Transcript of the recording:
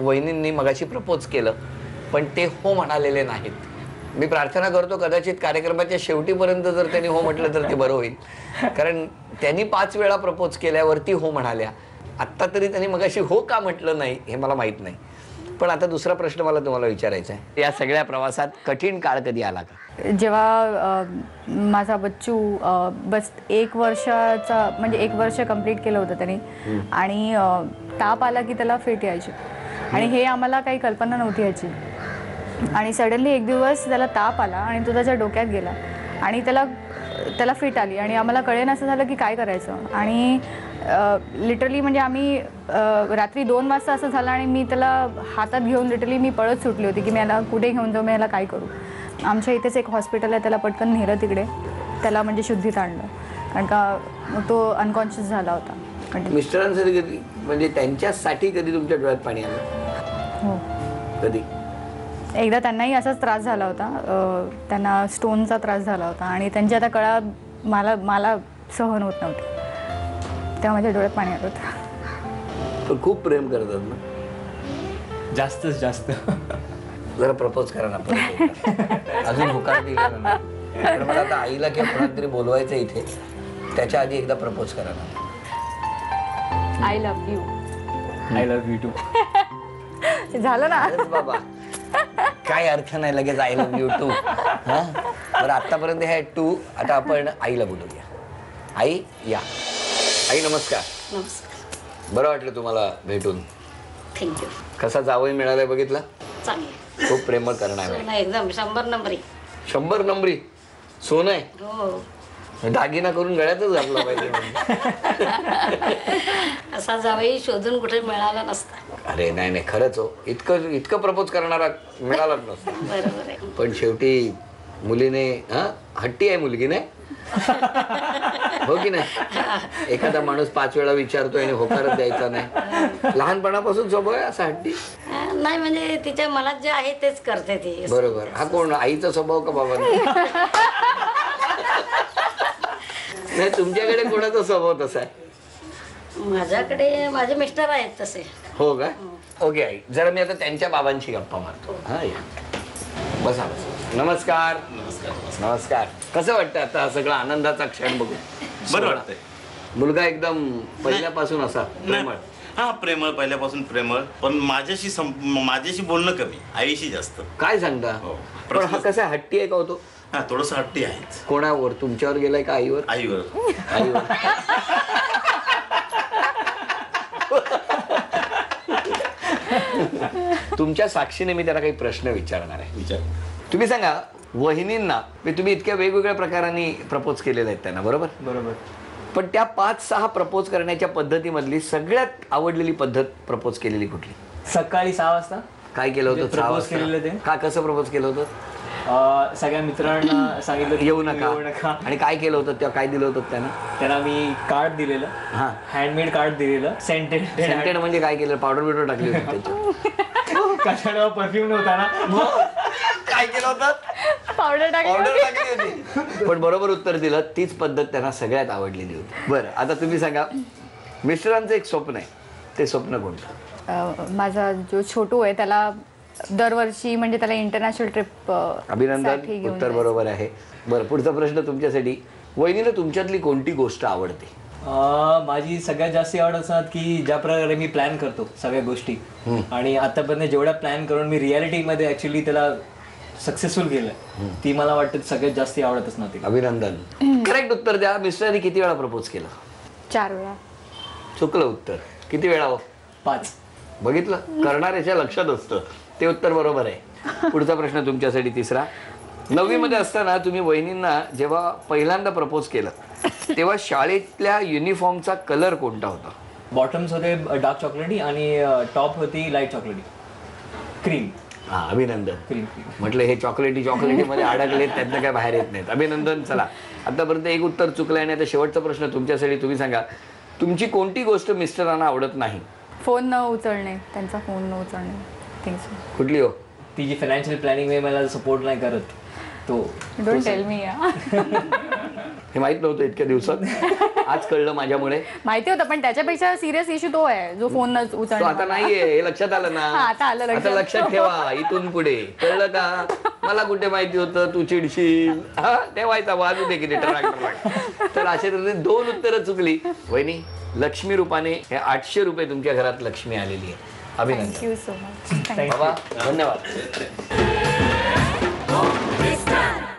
वहिनींनी मगाशी प्रपोज केलं पण ते हो म्हणालेले नाहीत. मी प्रार्थना करतो कदाचित कार्यक्रमाच्या शेवटीपर्यंत जर त्यांनी हो म्हटलं तर ते बरं होईल, कारण त्यांनी 5 वेळा प्रपोज केल्यावरती हो म्हणाल्या. आत्ता तरी त्यांनी मगाशी हो का म्हटलं नाही हे मला माहीत नाही. पण आता दुसरा प्रश्न मला तुम्हाला विचारायचा आहे, या सगळ्या प्रवासात कठीण काळ कधी आला का? जेव्हा माझा बच्चू बस 1 वर्षाचा म्हणजे 1 वर्ष कंप्लीट केलं होतं त्यांनी आणि ताप आला की त्याला फिट यायची आणि हे आम्हाला काही कल्पना नव्हती याची. आणि सडनली एक दिवस त्याला ताप आला आणि तो त्याच्या डोक्यात गेला आणि त्याला फिट आली आणि आम्हाला कळेन असं झालं की काय करायचं. आणि लिटरली म्हणजे आम्ही रात्री 2 वाजता असं झालं आणि मी त्याला हातात घेऊन लिटरली मी पळत सुटली होती की मी याला कुठे घेऊन जाऊ, मी याला काय करू. आमच्या इथेच एक हॉस्पिटल आहे, त्याला पटकन नेलं तिकडे, त्याला म्हणजे शुद्धीत आणलं कारण का तो अनकॉन्शियस झाला होता. मिस्टरांसाठी कधी म्हणजे त्यांच्यासाठी कधी तुमच्या डोळ्यात पाणी आलं? हो, कधी? एकदा त्यांनाही असाच त्रास झाला होता, त्यांना स्टोनचा त्रास झाला होता आणि त्यांची आता कळा मला सहन होत नव्हती, तेव्हा माझ्या डोळ्यात पाणी आलं होतं. पण खूप प्रेम करतात ना? जास्तच जास्त. जरा प्रपोज करा ना अजून होकार दिला ना. पण मला आता आईला किंवा कोणाला तरी बोलवायचं इथे, त्याच्या आधी एकदा प्रपोज करा ना. I love you. I love you too. झालं ना बाबा, काय अर्थ नाही लगेच आय लव्ह यू टू. बरं, आतापर्यंत हे टू, आता आपण आईला बोलूया. आई या. आई नमस्कार. नमस्कार. बरं वाटलं तुम्हाला भेटून? थँक्यू. कसा जावई मिळालाय बघितला? चांगलं. खूप प्रेमळ करणार आहे. एकदम 100 नंबरी. 100 नंबरी सोनं आहे. हो, दागिना करून गळ्यातच घातला पाहिजे. असा जावई शोधून कुठे मिळाला नसता. अरे नाही नाही, खरंच हो, इतकं प्रपोज करणारा मिळालाच नसता. बरोबर आहे. पण शेवटी मुलीने हट्टी आहे मुलगी नाही हो की नाही? एखादा माणूस 5 वेळा विचारतोय आणि होकारच द्यायचा नाही. लहानपणापासून स्वभाव आहे असा हट्टी? नाही म्हणजे तिच्या मनात जे आहे तेच करते ती. बरोबर. हा कोण, आईचा स्वभाव का बाबा? नाही, तुमच्याकडे कोणाचा स्वभाव तसा आहे? माझ्याकडे माझे मिस्टर आहेत तसे. हो का? ओके आई, जरा मी आता त्यांच्या बाबांची गप्पा मारतो. हा या, बसा बसा. नमस्कार. नमस्कार. कसं वाटतं आता हा सगळा आनंदाचा क्षण बघून? बरं वाटतंय. मुलगा एकदम पहिल्यापासून असा प्रेमळ? हा, प्रेमळ, पहिल्यापासून प्रेमळ, पण माझ्याशी बोलणं कमी, आईशी जास्त. काय सांगता? पण हा कसा हट्टी आहे का होतो? हा, थोडस हट्टी आहे. कोणावर, तुमच्यावर गेलाय का आईवर? आईवर. आईवर. तुमच्या साक्षीने मी त्याला काही प्रश्न विचारणार आहे. विचार. तुम्ही सांगा, वहिनींना तुम्ही इतक्या वेगवेगळ्या प्रकारांनी प्रपोज केलेले आहेत त्यांना, बरोबर? बरोबर. पण त्या 5-6 प्रपोज करण्याच्या पद्धतीमधली सगळ्यात आवडलेली पद्धत प्रपोज केलेली कुठली? सकाळी 6 वाजता. काय केलं होतं? 6 प्रपोज वाजता केलेलं ते. का, कसं प्रपोज केलं होतं? सगळ्या मित्रांना सांगितलं येऊ नका. आणि काय केलं होतं तेव्हा? काय दिलं होतं त्यांना मी कार्ड दिलेलं. हा, हँडमेड कार्ड दिलेलं. सेंटेड म्हणजे काय केलं? पावडर बिवडर टाकली होती त्याच्यात? कशाला परफ्यूम नव्हता ना. काय केलं होतं? पावडर टाकली होती. पण बरोबर उत्तर दिलं. तीच पद्धत त्यांना सगळ्यात आवडलेली होती. बरं, आता तुम्ही सांगा, मिस्टरांचं एक स्वप्न आहे, ते स्वप्न कोणतं? माझा जो छोटू आहे त्याला दरवर्षी म्हणजे त्याला इंटरनॅशनल ट्रिप. अभिनंदन, उत्तर बरोबर आहे. बरं, पुढचा प्रश्न तुमच्यासाठी. वहिनीला तुमच्यातली कोणती गोष्ट आवडते? माझी सगळ्यात जास्त आवड असतात की ज्या प्रकारे मी प्लॅन करतो सगळ्या गोष्टी, आणि आतापर्यंत जेवढ्या प्लॅन करून मी रियालिटीमध्ये ऍक्च्युली त्याला सक्सेसफुल केलं, ती मला वाटतं सगळ्यात जास्त आवडतच नव्हती. अभिनंदन. करेक्ट उत्तर द्या. मिस्टरांनी किती वेळा प्रपोज केलं? 4 वेळा. चुकलं उत्तर. किती वेळा हो? 5. बघितलं, करणाऱ्याच्या लक्षात असतं. ते उत्तर बरोबर आहे. पुढचा प्रश्न तुमच्यासाठी तिसरा. 9वी मध्ये असताना तुम्ही वहिनींना जेव्हा पहिल्यांदा प्रपोज केलं तेव्हा शाळेतल्या युनिफॉर्मचा कलर कोणता होता? बॉटम्स होते डार्क चॉकलेटी आणि टॉप होती लाईट चॉकलेटी, क्रीम. हा, अभिनंदन. क्रीम. म्हटलं हे चॉकलेटी मध्ये अडकले, त्यातनं काय बाहेर येत नाहीत. अभिनंदन. चला, आतापर्यंत एक उत्तर चुकलं आणि आता शेवटचा प्रश्न तुमच्यासाठी. तुम्ही सांगा, तुमची कोणती गोष्ट मिस्टरांना आवडत नाही? फोन न उचलणे, त्यांचा फोन न उचलणे. कुठली हो? ती जी फायनान्शियल प्लॅनिंग मला सपोर्ट नाही करत तो. Don't tell me. हे माहित नव्हतं इतक्या दिवसात, आज कळलं माझ्यामुळे. माहिती होतं, पण त्याच्यापेक्षा सिरियस इश्यू तो आहे जो फोन तो उचलला. आता नाहीये हे लक्षात आलं ना. हा, आता आलं लक्षात. आता लक्षात ठेवा इथून पुढे, कळलं का? मला कुठे माहिती होतं तू चिडशील, हा ठेवायचा वाजू दे किती टराक. तर अशा तऱ्हेने 2 उत्तरं चुकली. वहिनी, लक्ष्मी रूपाने हे 800 रुपये तुमच्या घरात लक्ष्मी आलेली आहे. अभिनंदन. Thank you so much. बाबा धन्यवाद.